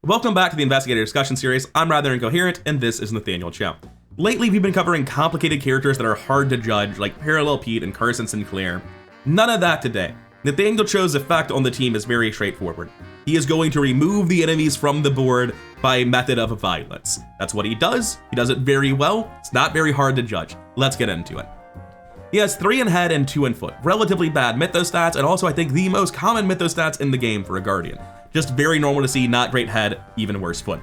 Welcome back to the Investigator discussion series. I'm rather Incoherent, and this is Nathaniel Cho. Lately, we've been covering complicated characters that are hard to judge, like Parallel Pete and Carson Sinclair. None of that today. Nathaniel Cho's effect on the team is very straightforward. He is going to remove the enemies from the board by method of violence. That's what he does. He does it very well. It's not very hard to judge. Let's get into it. He has 3 in head and 2 in foot. Relatively bad mythos stats, and also I think the most common mythos stats in the game for a Guardian. Just very normal to see, not great head, even worse foot.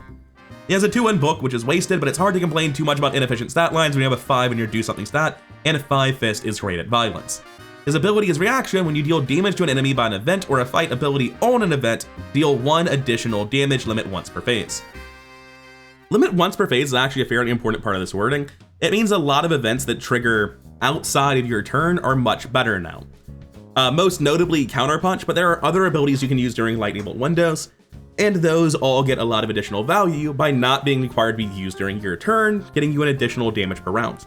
He has a 2 in book, which is wasted, but it's hard to complain too much about inefficient stat lines when you have a 5 in your do something stat, and a 5 fist is great at violence. His ability is reaction. When you deal damage to an enemy by an event or a fight ability on an event, deal 1 additional damage, limit once per phase. Limit once per phase is actually a fairly important part of this wording. It means a lot of events that trigger outside of your turn are much better now. Most notably Counterpunch, but there are other abilities you can use during lightning bolt windows, and those all get a lot of additional value by not being required to be used during your turn, getting you an additional damage per round.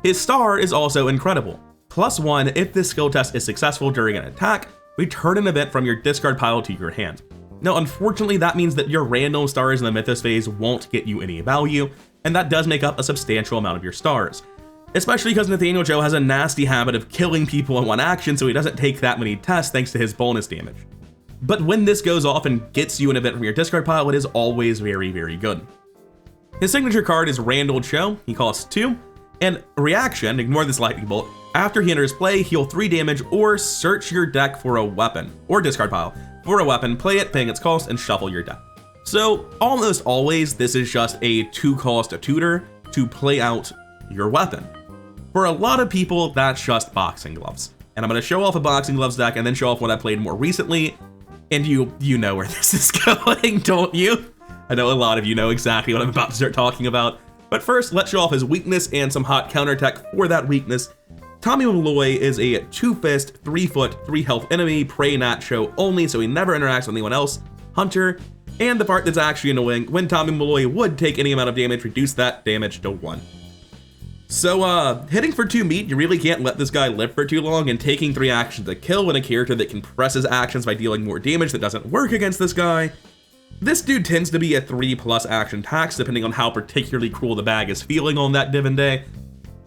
His star is also incredible. +1 if this skill test is successful during an attack, return an event from your discard pile to your hand. Now, unfortunately, that means that your random stars in the Mythos phase won't get you any value, and that does make up a substantial amount of your stars. Especially because Nathaniel Cho has a nasty habit of killing people in one action, so he doesn't take that many tests thanks to his bonus damage. But when this goes off and gets you an event from your discard pile, it is always very, very good. His signature card is Nathaniel Cho. He costs 2, and reaction, ignore this lightning bolt, after he enters play, heal 3 damage or search your deck for a weapon, or discard pile, for a weapon, play it, paying its cost, and shuffle your deck. So almost always, this is just a 2-cost tutor to play out your weapon. For a lot of people, that's just boxing gloves. And I'm going to show off a boxing gloves deck and then show off what I played more recently. And you know where this is going, don't you? I know a lot of you know exactly what I'm about to start talking about. But first, let's show off his weakness and some hot counter tech for that weakness. Tommy Malloy is a 2-fist, 3-foot, 3-health enemy, prey Nacho only, so he never interacts with anyone else, hunter. And the part that's actually annoying, when Tommy Malloy would take any amount of damage, reduce that damage to 1. So hitting for 2 meat, you really can't let this guy live for too long, and taking 3 actions to kill when a character that compresses actions by dealing more damage that doesn't work against this guy. This dude tends to be a 3+ action tax, depending on how particularly cruel the bag is feeling on that given day.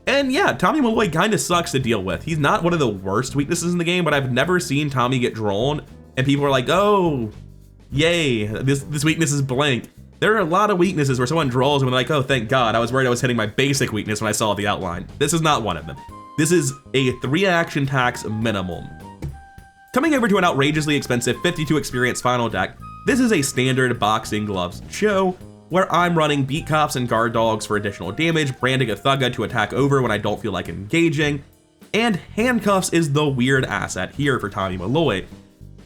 And yeah, Tommy Malloy kinda sucks to deal with. He's not one of the worst weaknesses in the game, but I've never seen Tommy get drawn, and people are like, oh, yay, this weakness is blank. There are a lot of weaknesses where someone draws and they're like, oh, thank God, I was worried I was hitting my basic weakness when I saw the outline. This is not one of them. This is a 3 action tax minimum. Coming over to an outrageously expensive 52 experience final deck, this is a standard boxing gloves show where I'm running beat cops and guard dogs for additional damage, branding a thugga to attack over when I don't feel like engaging, and handcuffs is the weird asset here for Tommy Malloy.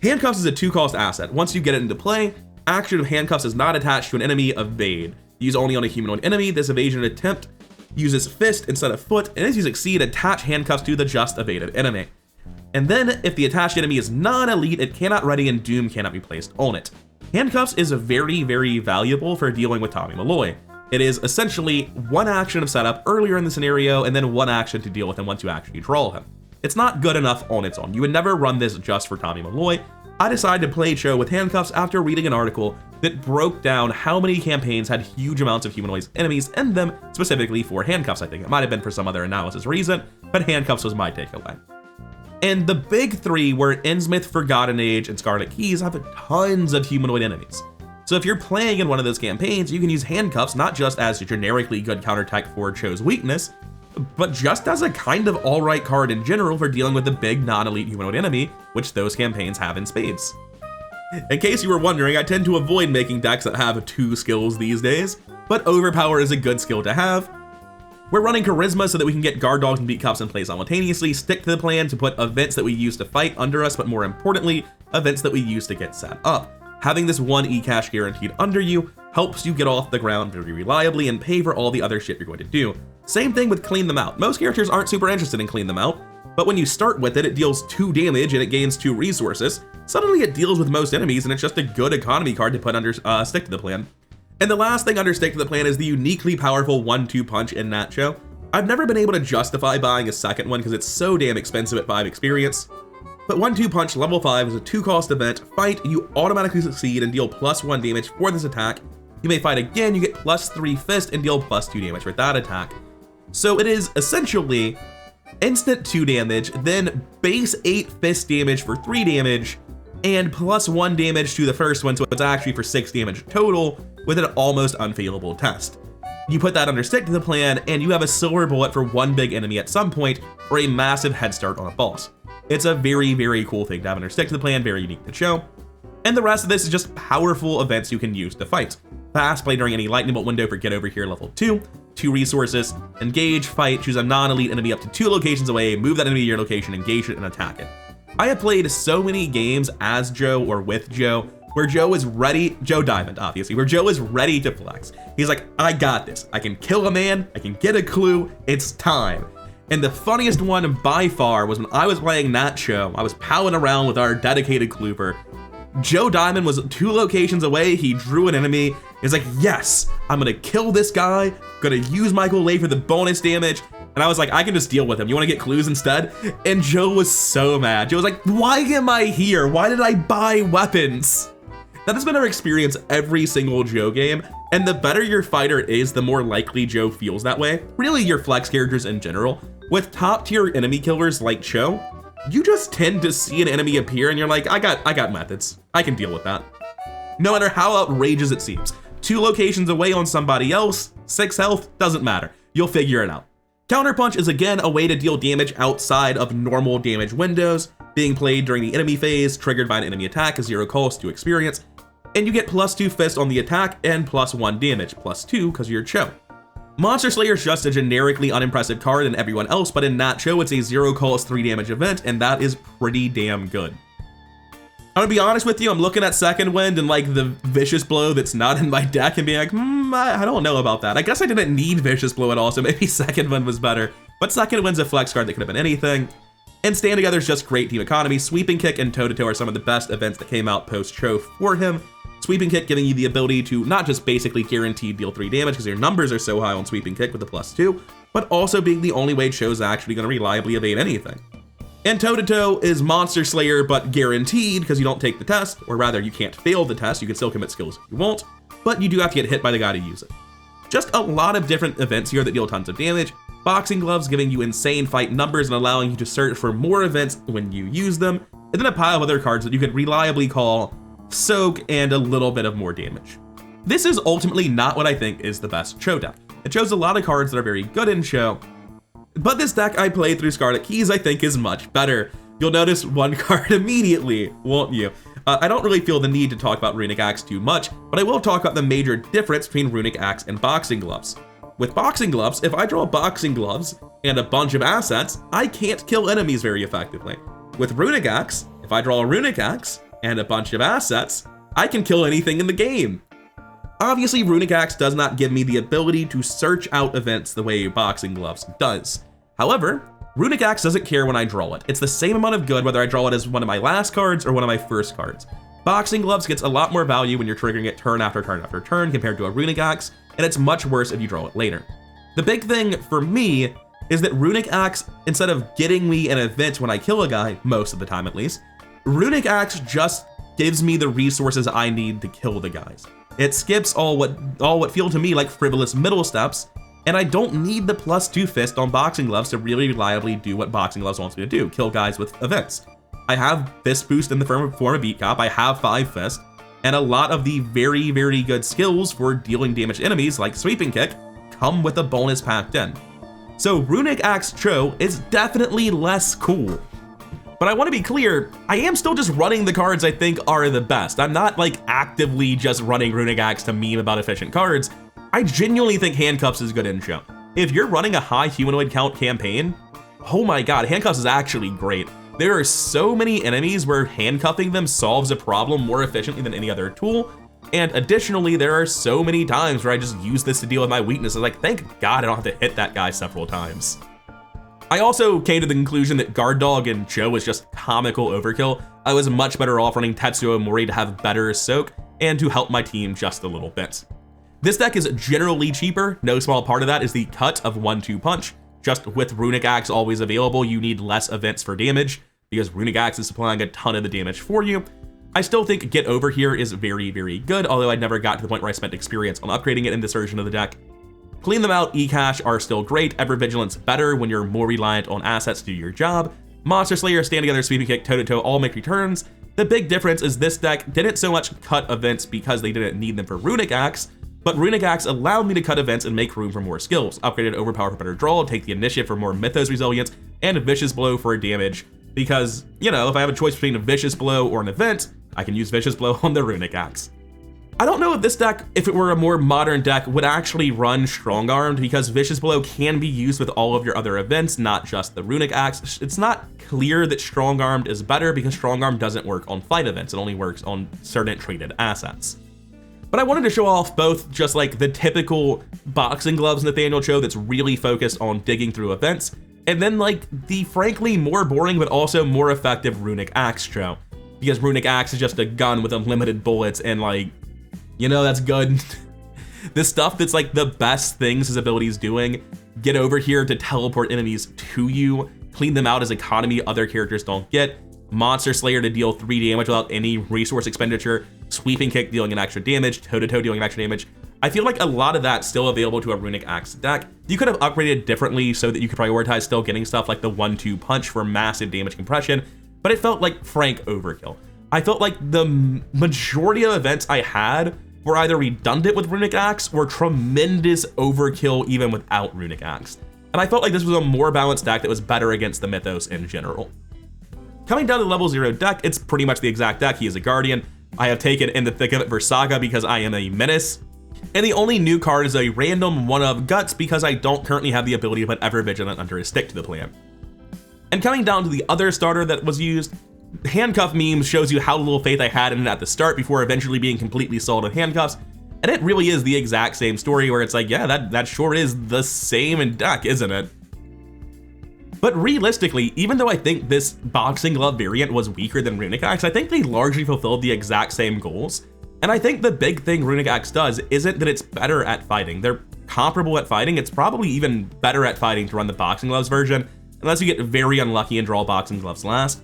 Handcuffs is a 2-cost asset. Once you get it into play, action of handcuffs is not attached to an enemy, evade. Use only on a humanoid enemy. This evasion attempt uses fist instead of foot, and as you succeed, attach handcuffs to the just evaded enemy. And then, if the attached enemy is non-elite, it cannot ready and doom cannot be placed on it. Handcuffs is very, very valuable for dealing with Tommy Malloy. It is essentially 1 action of setup earlier in the scenario, and then 1 action to deal with him once you actually draw him. It's not good enough on its own. You would never run this just for Tommy Malloy. I decided to play Cho with handcuffs after reading an article that broke down how many campaigns had huge amounts of humanoid enemies in them, specifically for handcuffs. I think it might have been for some other analysis reason, but handcuffs was my takeaway. And the big 3 were Innsmouth, Forgotten Age, and Scarlet Keys have tons of humanoid enemies. So if you're playing in one of those campaigns, you can use handcuffs not just as a generically good counter tech for Cho's weakness, but just as a kind of alright card in general for dealing with the big non-elite humanoid enemy, which those campaigns have in spades. In case you were wondering, I tend to avoid making decks that have 2 skills these days, but Overpower is a good skill to have. We're running Charisma so that we can get guard dogs and beat cops in play simultaneously, stick to the plan to put events that we use to fight under us, but more importantly, events that we use to get set up. Having this 1 e-cash guaranteed under you helps you get off the ground very reliably and pay for all the other shit you're going to do. Same thing with Clean Them Out. Most characters aren't super interested in Clean Them Out, but when you start with it, it deals 2 damage and it gains 2 resources. Suddenly it deals with most enemies, and it's just a good economy card to put under Stick to the Plan. And the last thing under Stick to the Plan is the uniquely powerful 1-2 punch in Nacho. I've never been able to justify buying a second one because it's so damn expensive at 5 experience. But 1-2 Punch level 5 is a 2-cost event. Fight, you automatically succeed and deal +1 damage for this attack. You may fight again, you get +3 Fist and deal +2 damage for that attack. So it is essentially instant 2 damage, then base 8 Fist damage for 3 damage, and +1 damage to the first one, so it's actually for 6 damage total with an almost unfailable test. You put that under Stick to the Plan, and you have a silver bullet for one big enemy at some point, or a massive head start on a boss. It's a very, very cool thing to have under Stick to the Plan, very unique to Cho. And the rest of this is just powerful events you can use to fight. Fast play during any lightning bolt window for Get Over Here level 2, 2 resources, engage, fight, choose a non-elite enemy up to 2 locations away, move that enemy to your location, engage it, and attack it. I have played so many games as Joe or with Joe where Joe is ready, Joe Diamond obviously, where Joe is ready to flex. He's like, I got this. I can kill a man, I can get a clue, it's time. And the funniest one by far was when I was playing that show. I was palling around with our dedicated clueper. Joe Diamond was 2 locations away, he drew an enemy. He's like, yes, I'm gonna kill this guy, gonna use Michael Lay for the bonus damage. And I was like, I can just deal with him. You wanna get clues instead? And Joe was so mad. Joe was like, why am I here? Why did I buy weapons? That has been our experience every single Joe game. And the better your fighter is, the more likely Joe feels that way. Really, your flex characters in general. With top tier enemy killers like Cho, you just tend to see an enemy appear and you're like, I got methods. I can deal with that. No matter how outrageous it seems. 2 locations away on somebody else, 6 health, doesn't matter. You'll figure it out. Counterpunch is again a way to deal damage outside of normal damage windows, being played during the enemy phase, triggered by an enemy attack, 0 cost to experience, and you get +2 Fist on the attack and +1 damage, +2 because you're Cho. Monster Slayer is just a generically unimpressive card than everyone else, but in that Cho, it's a 0 cost 3 damage event, and that is pretty damn good. I'm gonna be honest with you, I'm looking at Second Wind and like the Vicious Blow that's not in my deck and being like, I don't know about that. I guess I didn't need Vicious Blow at all, so maybe Second Wind was better. But Second Wind's a flex card that could have been anything. And Stand Together is just great team economy. Sweeping Kick and Toe to Toe are some of the best events that came out post-Cho for him. Sweeping Kick giving you the ability to not just basically guaranteed deal 3 damage because your numbers are so high on Sweeping Kick with the +2, but also being the only way Cho's actually going to reliably evade anything. And Toe to Toe is Monster Slayer, but guaranteed because you don't take the test, or rather you can't fail the test, you can still commit skills if you won't, but you do have to get hit by the guy to use it. Just a lot of different events here that deal tons of damage. Boxing Gloves giving you insane fight numbers and allowing you to search for more events when you use them, and then a pile of other cards that you could reliably call Soak and a little bit of more damage. This is ultimately not what I think is the best Cho deck. It shows a lot of cards that are very good in Cho, but this deck I played through Scarlet Keys I think is much better. You'll notice one card immediately, won't you? I don't really feel the need to talk about Runic Axe too much, but I will talk about the major difference between Runic Axe and Boxing Gloves. With Boxing Gloves, if I draw Boxing Gloves and a bunch of assets, I can't kill enemies very effectively. With Runic Axe, if I draw a Runic Axe and a bunch of assets, I can kill anything in the game. Obviously, Runic Axe does not give me the ability to search out events the way Boxing Gloves does. However, Runic Axe doesn't care when I draw it. It's the same amount of good whether I draw it as one of my last cards or one of my first cards. Boxing Gloves gets a lot more value when you're triggering it turn after turn after turn compared to a Runic Axe, and it's much worse if you draw it later. The big thing for me is that Runic Axe, instead of getting me an event when I kill a guy, most of the time at least, Runic Axe just gives me the resources I need to kill the guys. It skips all what feel to me like frivolous middle steps, and I don't need the +2 Fist on Boxing Gloves to really reliably do what Boxing Gloves wants me to do, kill guys with events. I have Fist Boost in the form of Beat Cop, I have 5 Fist, and a lot of the very, very good skills for dealing damage to enemies like Sweeping Kick come with a bonus packed in. So Runic Axe Cho is definitely less cool. But I want to be clear, I am still just running the cards I think are the best. I'm not like actively just running Runic Axe to meme about efficient cards. I genuinely think Handcuffs is good in Cho. If you're running a high humanoid count campaign, oh my god, Handcuffs is actually great. There are so many enemies where handcuffing them solves a problem more efficiently than any other tool. And additionally, there are so many times where I just use this to deal with my weaknesses. Like, thank God I don't have to hit that guy several times. I also came to the conclusion that Guard Dog and Cho was just comical overkill. I was much better off running Tetsuo Mori to have better soak and to help my team just a little bit. This deck is generally cheaper. No small part of that is the cut of 1-2 punch. Just with Runic Axe always available, you need less events for damage. because Runic Axe is supplying a ton of the damage for you. I still think Get Over Here is very, very good, although I never got to the point where I spent experience on upgrading it in this version of the deck. Clean Them Out, E-Cash are still great. Ever Vigilance better when you're more reliant on assets to do your job. Monster Slayer, Stand Together, Sweeping Kick, Toe-to-Toe all make returns. The big difference is this deck didn't so much cut events because they didn't need them for Runic Axe, but Runic Axe allowed me to cut events and make room for more skills. Upgraded Overpower for better draw, take the initiative for more Mythos resilience, and Vicious Blow for damage, because, you know, if I have a choice between a Vicious Blow or an event, I can use Vicious Blow on the Runic Axe. I don't know if this deck, if it were a more modern deck, would actually run Strong Armed, because Vicious Blow can be used with all of your other events, not just the Runic Axe. It's not clear that Strong Armed is better because Strong Armed doesn't work on fight events. It only works on certain traded assets. But I wanted to show off both just like the typical boxing gloves Nathaniel Cho that's really focused on digging through events, and then like the frankly more boring but also more effective Runic Axe Cho, because Runic Axe is just a gun with unlimited bullets and like, you know, that's good. The stuff that's like the best things his ability's doing, Get Over Here to teleport enemies to you, Clean Them Out as economy other characters don't get, Monster Slayer to deal 3 damage without any resource expenditure, Sweeping Kick dealing an extra damage, Toe-to-Toe dealing an extra damage. I feel like a lot of that's still available to a Runic Axe deck. You could have upgraded differently so that you could prioritize still getting stuff like the 1-2 punch for massive damage compression, but it felt like frank overkill. I felt like the majority of events I had were either redundant with Runic Axe or tremendous overkill even without Runic Axe. And I felt like this was a more balanced deck that was better against the Mythos in general. Coming down to the level 0 deck, it's pretty much the exact deck. He is a Guardian. I have taken In the Thick of It for Saga because I am a menace. And the only new card is a random one of Guts because I don't currently have the ability to put Ever Vigilant under his stick to the plan. And coming down to the other starter that was used, Handcuff Memes shows you how little faith I had in it at the start before eventually being completely sold on handcuffs. And it really is the exact same story where it's like, yeah, that sure is the same in deck, isn't it? But realistically, even though I think this boxing glove variant was weaker than Runic Axe, I think they largely fulfilled the exact same goals. And I think the big thing Runic Axe does isn't that it's better at fighting. They're comparable at fighting. It's probably even better at fighting to run the boxing gloves version, unless you get very unlucky and draw boxing gloves last.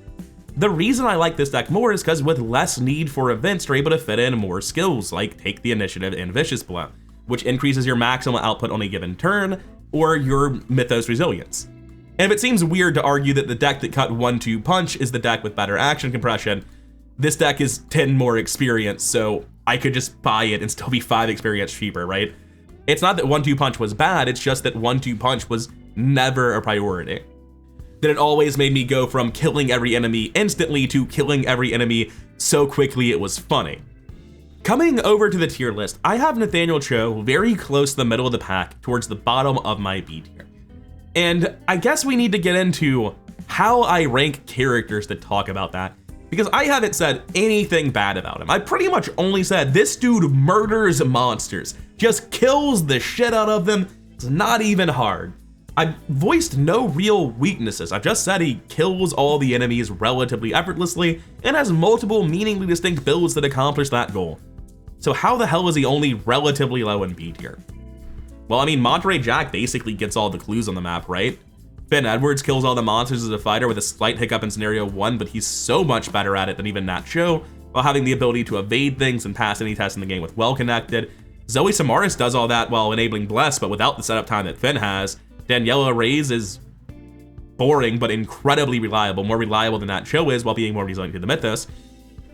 The reason I like this deck more is because with less need for events, you're able to fit in more skills, like Take the Initiative and Vicious Blow, which increases your maximum output on a given turn, or your Mythos resilience. And if it seems weird to argue that the deck that cut 1-2 punch is the deck with better action compression, this deck is 10 more experience, so I could just buy it and still be 5 experience cheaper, right? It's not that 1-2 punch was bad, it's just that 1-2 punch was never a priority. That it always made me go from killing every enemy instantly to killing every enemy so quickly it was funny. Coming over to the tier list, I have Nathaniel Cho very close to the middle of the pack towards the bottom of my B tier. And I guess we need to get into how I rank characters to talk about that, because I haven't said anything bad about him. I pretty much only said this dude murders monsters, just kills the shit out of them. It's not even hard. I've voiced no real weaknesses. I've just said he kills all the enemies relatively effortlessly and has multiple meaningfully distinct builds that accomplish that goal. So how the hell is he only relatively low in B tier? Well, I mean, Monterey Jack basically gets all the clues on the map, right? Ben Edwards kills all the monsters as a fighter with a slight hiccup in scenario 1, but he's so much better at it than even Nat Cho, while having the ability to evade things and pass any test in the game with Well Connected. Zoe Samaras does all that while enabling Bless, but without the setup time that Finn has. Daniela Reyes is boring, but incredibly reliable, more reliable than Nat Cho is while being more resilient to the Mythos.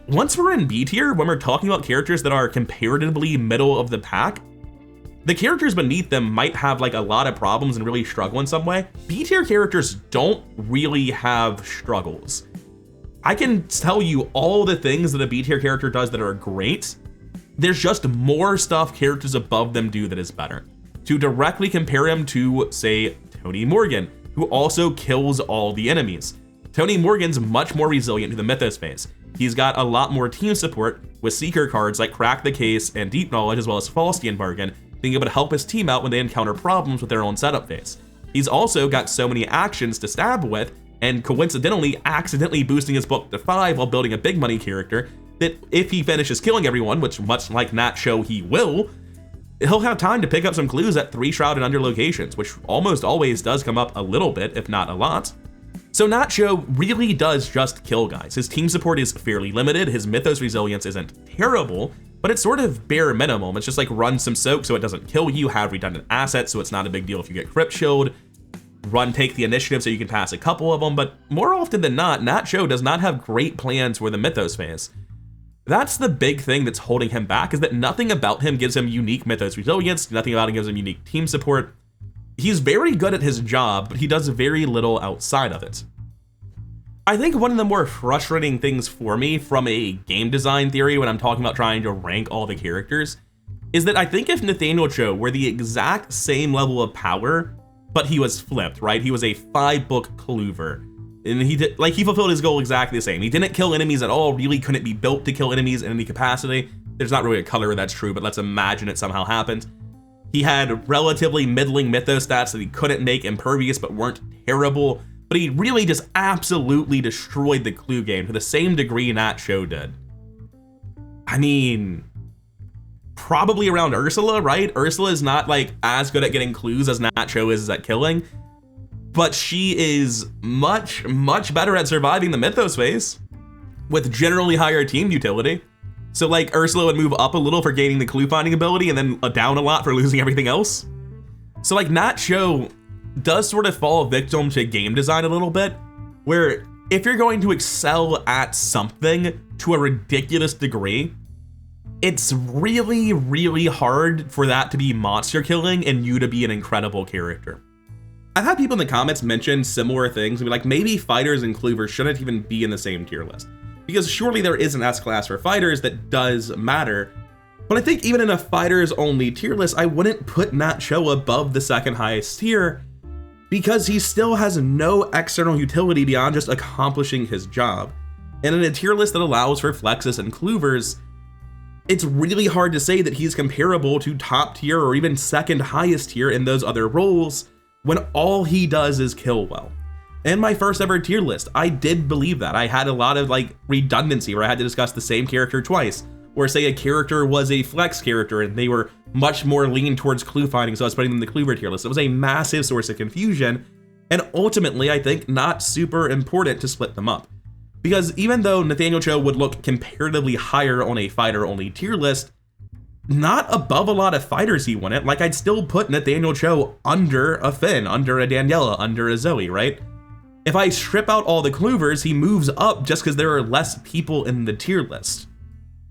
Once we're in B tier, when we're talking about characters that are comparatively middle of the pack, the characters beneath them might have like a lot of problems and really struggle in some way. B tier characters don't really have struggles. I can tell you all the things that a B tier character does that are great. There's just more stuff characters above them do that is better. To directly compare him to, say, Tony Morgan, who also kills all the enemies. Tony Morgan's much more resilient to the Mythos phase. He's got a lot more team support with Seeker cards like Crack the Case and Deep Knowledge, as well as Faustian Bargain, being able to help his team out when they encounter problems with their own setup phase. He's also got so many actions to stab with, and coincidentally accidentally boosting his book to 5 while building a big money character, that if he finishes killing everyone, which much like Nat Cho he will, he'll have time to pick up some clues at 3 Shroud and under locations, which almost always does come up a little bit, if not a lot. So Nacho really does just kill guys. His team support is fairly limited, his Mythos resilience isn't terrible, but it's sort of bare minimum. It's just like run some soak so it doesn't kill you, have redundant assets so it's not a big deal if you get crypt shield, take the initiative so you can pass a couple of them, but more often than not, Nacho does not have great plans for the Mythos phase. That's the big thing that's holding him back, is that nothing about him gives him unique Mythos resilience, nothing about him gives him unique team support. He's very good at his job, but he does very little outside of it. I think one of the more frustrating things for me from a game design theory when I'm talking about trying to rank all the characters is that I think if Nathaniel Cho were the exact same level of power, but he was flipped, right? He was a 5-book clover, and he fulfilled his goal exactly the same. He didn't kill enemies at all, really couldn't be built to kill enemies in any capacity. There's not really a color where that's true, but let's imagine it somehow happened. He had relatively middling Mythos stats that he couldn't make impervious but weren't terrible, but he really just absolutely destroyed the clue game to the same degree Nat Cho did. I mean, probably around Ursula, right? Ursula is not like as good at getting clues as Nat Cho is at killing, but she is much, much better at surviving the Mythos phase with generally higher team utility. So like Ursula would move up a little for gaining the clue finding ability and then down a lot for losing everything else. So like Nat Cho does sort of fall victim to game design a little bit, where if you're going to excel at something to a ridiculous degree, it's really, really hard for that to be monster killing and you to be an incredible character. I've had people in the comments mention similar things and be like, maybe fighters and cloovers shouldn't even be in the same tier list, because surely there is an S-class for fighters that does matter. But I think even in a fighters only tier list, I wouldn't put Nat Cho above the second highest tier, because he still has no external utility beyond just accomplishing his job. And in a tier list that allows for flexes and cloovers, it's really hard to say that he's comparable to top tier or even second highest tier in those other roles when all he does is kill well. In my first ever tier list, I did believe that. I had a lot of like redundancy where I had to discuss the same character twice, or say a character was a flex character and they were much more lean towards clue finding, so I was putting them in the clover tier list. It was a massive source of confusion, and ultimately I think not super important to split them up. Because even though Nathaniel Cho would look comparatively higher on a fighter only tier list, not above a lot of fighters he wouldn't. Like I'd still put Nathaniel Cho under a Finn, under a Daniela, under a Zoe, right? If I strip out all the cloovers, he moves up just because there are less people in the tier list.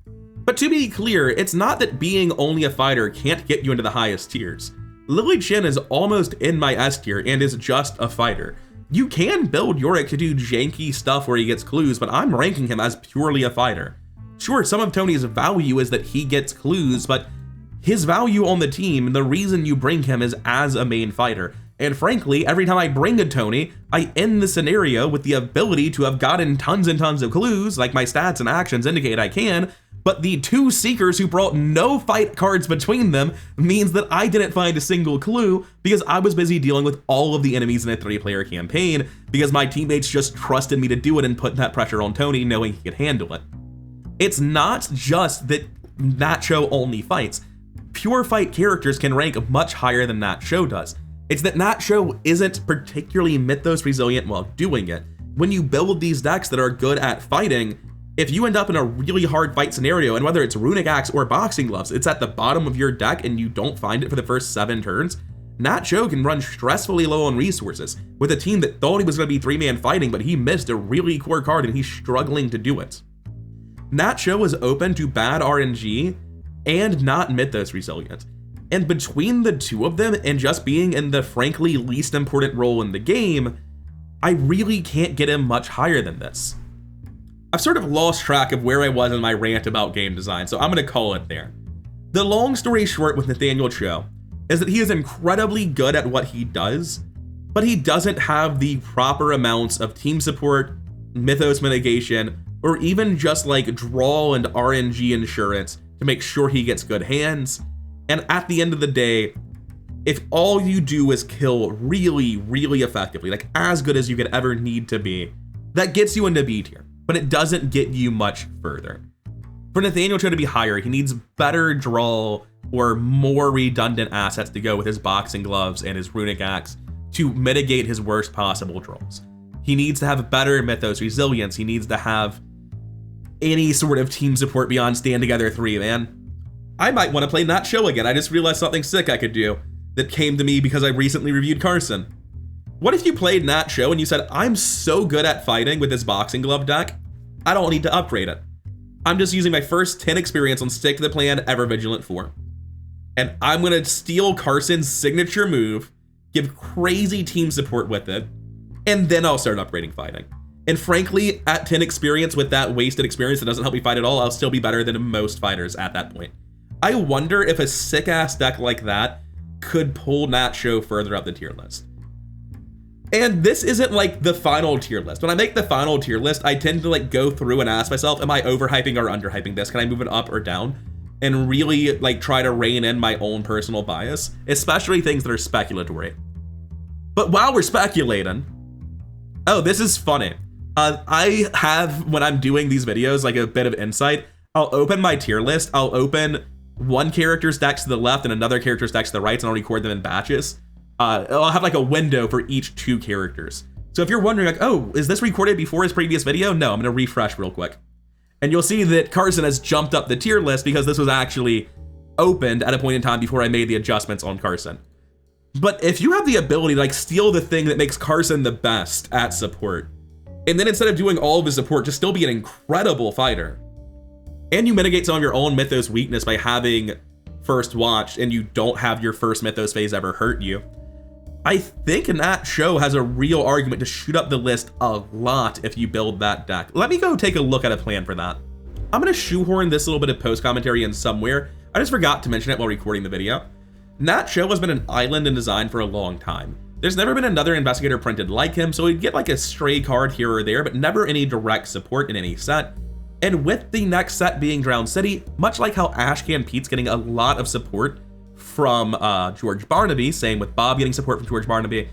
But to be clear, it's not that being only a fighter can't get you into the highest tiers. Lily Chen is almost in my S tier and is just a fighter. You can build Yorick to do janky stuff where he gets clues, but I'm ranking him as purely a fighter. Sure, some of Tony's value is that he gets clues, but his value on the team, the reason you bring him is as a main fighter. And frankly, every time I bring a Tony, I end the scenario with the ability to have gotten tons and tons of clues, like my stats and actions indicate I can, but the two Seekers who brought no fight cards between them means that I didn't find a single clue because I was busy dealing with all of the enemies in a 3-player campaign because my teammates just trusted me to do it and put that pressure on Tony knowing he could handle it. It's not just that Nat Cho only fights. Pure fight characters can rank much higher than Nat Cho does. It's that Nat Cho isn't particularly Mythos resilient while doing it. When you build these decks that are good at fighting, if you end up in a really hard fight scenario, and whether it's Runic Axe or Boxing Gloves, it's at the bottom of your deck and you don't find it for the first 7 turns, Nat Cho can run stressfully low on resources with a team that thought he was going to be 3-man fighting, but he missed a really core card and he's struggling to do it. Nat Cho is open to bad RNG and not Mythos resilient. And between the two of them and just being in the frankly least important role in the game, I really can't get him much higher than this. I've sort of lost track of where I was in my rant about game design, so I'm going to call it there. The long story short with Nathaniel Cho is that he is incredibly good at what he does, but he doesn't have the proper amounts of team support, Mythos mitigation, or even just like draw and RNG insurance to make sure he gets good hands. And at the end of the day, if all you do is kill really, really effectively, like as good as you could ever need to be, that gets you into B tier, but it doesn't get you much further. For Nathaniel Cho to be higher, he needs better draw or more redundant assets to go with his Boxing Gloves and his Runic Axe to mitigate his worst possible draws. He needs to have better Mythos resilience. He needs to have any sort of team support beyond Stand Together 3, man. I might want to play Nat Cho again. I just realized something sick I could do that came to me because I recently reviewed Carson. What if you played Nat Cho and you said, I'm so good at fighting with this boxing glove deck, I don't need to upgrade it. I'm just using my first 10 experience on Stick to the Plan Ever Vigilant 4. And I'm going to steal Carson's signature move, give crazy team support with it, and then I'll start upgrading fighting. And frankly, at 10 experience with that wasted experience that doesn't help me fight at all, I'll still be better than most fighters at that point. I wonder if a sick ass deck like that could pull Nat Cho further up the tier list. And this isn't like the final tier list. When I make the final tier list, I tend to like go through and ask myself, am I overhyping or underhyping this? Can I move it up or down? And really like try to rein in my own personal bias, especially things that are speculatory. But while we're speculating, oh, this is funny. I have, when I'm doing these videos, like a bit of insight. I'll open my tier list. I'll open one character's deck to the left and another character's deck to the right, and I'll record them in batches. I'll have like a window for each 2 characters. So if you're wondering like, oh, is this recorded before his previous video? No, I'm gonna refresh real quick. And you'll see that Carson has jumped up the tier list because this was actually opened at a point in time before I made the adjustments on Carson. But if you have the ability to like steal the thing that makes Carson the best at support, and then instead of doing all of his support, just still be an incredible fighter, and you mitigate some of your own Mythos weakness by having First Watch, and you don't have your first Mythos phase ever hurt you, I think Nat Cho has a real argument to shoot up the list a lot if you build that deck. Let me go take a look at a plan for that. I'm gonna shoehorn this little bit of post commentary in somewhere. I just forgot to mention it while recording the video. Nat Cho has been an island in design for a long time. There's never been another investigator printed like him, so he'd get like a stray card here or there, but never any direct support in any set. And with the next set being Drowned City, much like how Ashcan Pete's getting a lot of support from George Barnaby, same with Bob getting support from George Barnaby,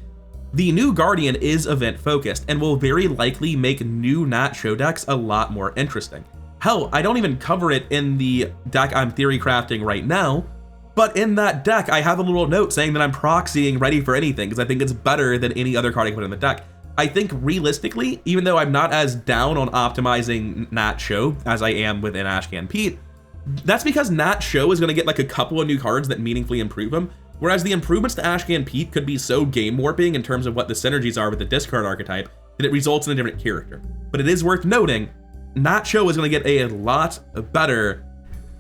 the new Guardian is event focused and will very likely make new Nat Cho decks a lot more interesting. Hell, I don't even cover it in the deck I'm theory crafting right now, but in that deck, I have a little note saying that I'm proxying Ready for Anything because I think it's better than any other card I can put in the deck. I think realistically, even though I'm not as down on optimizing Nat Cho as I am within Ashcan Pete, that's because Nat Cho is going to get like a couple of new cards that meaningfully improve him, whereas the improvements to Ashcan Pete could be so game warping in terms of what the synergies are with the discard archetype that it results in a different character. But it is worth noting, Nat Cho is going to get a lot better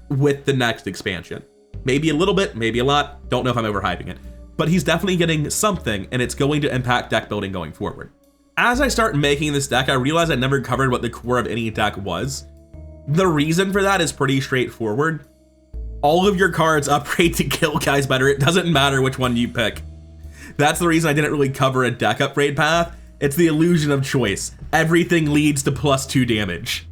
with the next expansion. Maybe a little bit, maybe a lot, don't know if I'm overhyping it, but he's definitely getting something, and it's going to impact deck building going forward. As I start making this deck, I realize I never covered what the core of any deck was. The reason for that is pretty straightforward. All of your cards upgrade to kill guys better. It doesn't matter which one you pick. That's the reason I didn't really cover a deck upgrade path. It's the illusion of choice. Everything leads to +2 damage.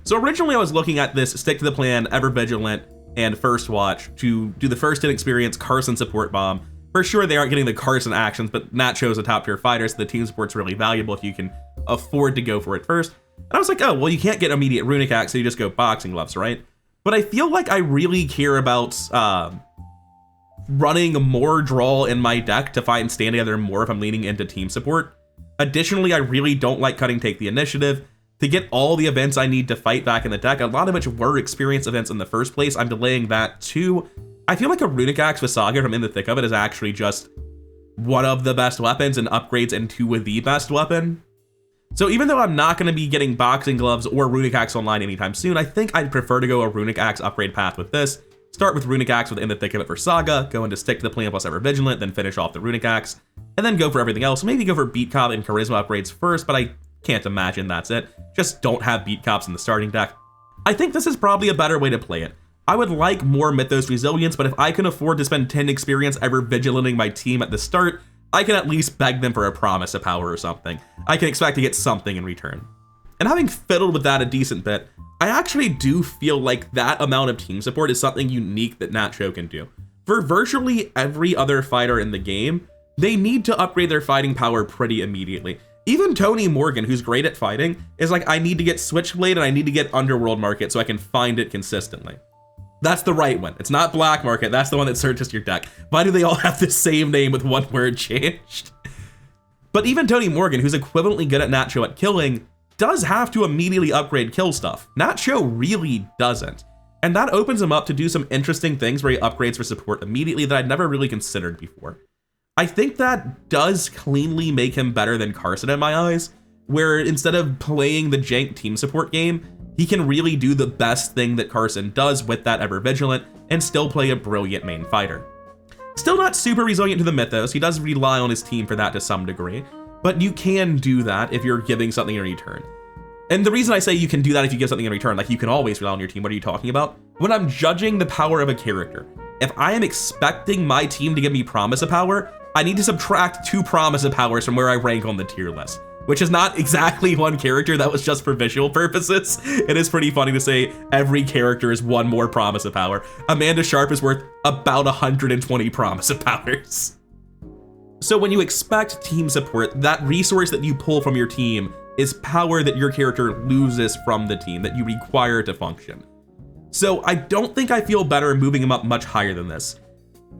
So originally I was looking at this Stick to the Plan, Ever Vigilant, and First Watch to do the first 10 experience Carson support bomb. For sure, they aren't getting the Carson actions, but Nat Cho's a top tier fighter, so the team support's really valuable if you can afford to go for it first. And I was like, oh, well, you can't get immediate Runic Axe, so you just go Boxing Gloves, right? But I feel like I really care about running more draw in my deck to fight and stand together more if I'm leaning into team support. Additionally, I really don't like cutting Take the Initiative. To get all the events I need to fight back in the deck, a lot of which were experience events in the first place, I'm delaying that too. I feel like a Runic Axe with Saga from In the Thick of It is actually just one of the best weapons and upgrades into the best weapon. So even though I'm not going to be getting Boxing Gloves or Runic Axe online anytime soon, I think I'd prefer to go a Runic Axe upgrade path with this. Start with Runic Axe with In the Thick of It for Saga, go into Stick to the Plan plus Ever Vigilant, then finish off the Runic Axe, and then go for everything else. Maybe go for Beat Cop and Charisma upgrades first, but I can't imagine that's it. Just don't have Beat Cops in the starting deck. I think this is probably a better way to play it. I would like more Mythos resilience, but if I can afford to spend 10 experience Ever Vigilanting my team at the start, I can at least beg them for a promise of power or something. I can expect to get something in return. And having fiddled with that a decent bit, I actually do feel like that amount of team support is something unique that Nat Cho can do. For virtually every other fighter in the game, they need to upgrade their fighting power pretty immediately. Even Tony Morgan, who's great at fighting, is like, I need to get Switchblade and I need to get Underworld Market so I can find it consistently. That's the right one. It's not Black Market. That's the one that searches your deck. Why do they all have the same name with one word changed? But even Tony Morgan, who's equivalently good at Nat Cho at killing, does have to immediately upgrade kill stuff. Nat Cho really doesn't. And that opens him up to do some interesting things where he upgrades for support immediately that I'd never really considered before. I think that does cleanly make him better than Carson in my eyes, where instead of playing the jank team support game, he can really do the best thing that Carson does with that Ever Vigilant and still play a brilliant main fighter. Still not super resilient to the mythos, he does rely on his team for that to some degree, but you can do that if you're giving something in return. And the reason I say you can do that if you give something in return, like you can always rely on your team, what are you talking about? When I'm judging the power of a character, if I am expecting my team to give me Promise of Power, I need to subtract 2 Promise of Powers from where I rank on the tier list, which is not exactly one character, that was just for visual purposes. It is pretty funny to say every character is 1 more Promise of Power. Amanda Sharp is worth about 120 Promise of Powers. So when you expect team support, that resource that you pull from your team is power that your character loses from the team that you require to function. So I don't think I feel better moving him up much higher than this.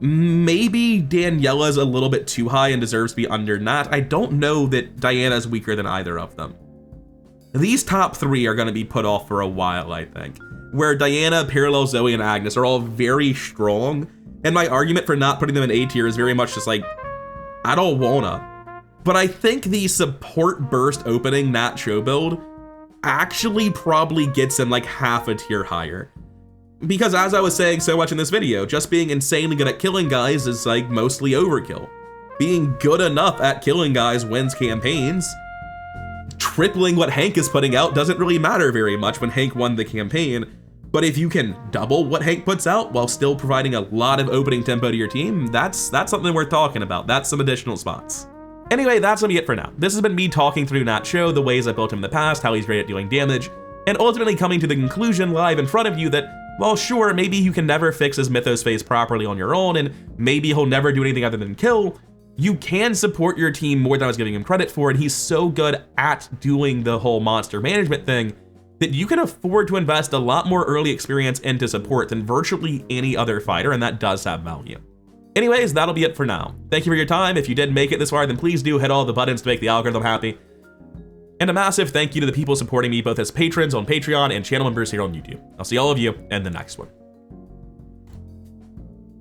Maybe Daniela's a little bit too high and deserves to be under Nat. I don't know that Diana's weaker than either of them. These top 3 are going to be put off for a while, I think, where Diana, Parallel, Zoe, and Agnes are all very strong, and my argument for not putting them in A tier is very much just like, I don't wanna. But I think the support burst opening Nat Cho build actually probably gets him like half a tier higher. Because as I was saying so much in this video, just being insanely good at killing guys is like mostly overkill. Being good enough at killing guys wins campaigns. Tripling what Hank is putting out doesn't really matter very much when Hank won the campaign, but if you can double what Hank puts out while still providing a lot of opening tempo to your team, that's something worth talking about. That's some additional spots. Anyway, that's gonna be it for now. This has been me talking through Nat Cho, the ways I built him in the past, how he's great at dealing damage, and ultimately coming to the conclusion live in front of you that, well, sure, maybe you can never fix his mythos phase properly on your own, and maybe he'll never do anything other than kill. You can support your team more than I was giving him credit for, and he's so good at doing the whole monster management thing that you can afford to invest a lot more early experience into support than virtually any other fighter, and that does have value. Anyways, that'll be it for now. Thank you for your time. If you did make it this far, then please do hit all the buttons to make the algorithm happy. And a massive thank you to the people supporting me both as patrons on Patreon and channel members here on YouTube. I'll see all of you in the next one.